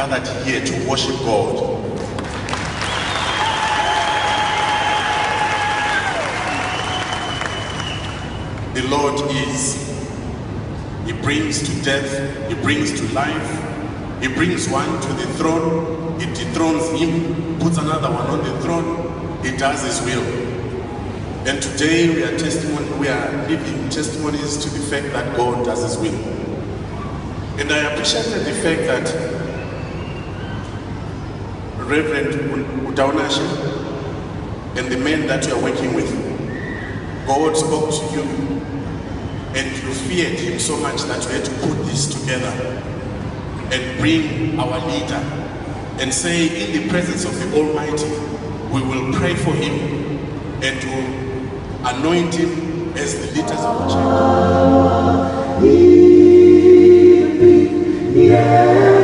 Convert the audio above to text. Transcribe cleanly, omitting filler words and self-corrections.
gathered here to worship God. The Lord He brings to death, He brings to life, He brings one to the throne, He dethrones him, puts another one on the throne, He does His will. And today we are living testimonies to the fact that God does His will. And I appreciated the fact that Reverend Utaonashe and the men that you are working with, God spoke to you and you feared Him so much that you had to put this together and bring our leader and say, in the presence of the Almighty, we will pray for him and to anoint him as the leaders of the church.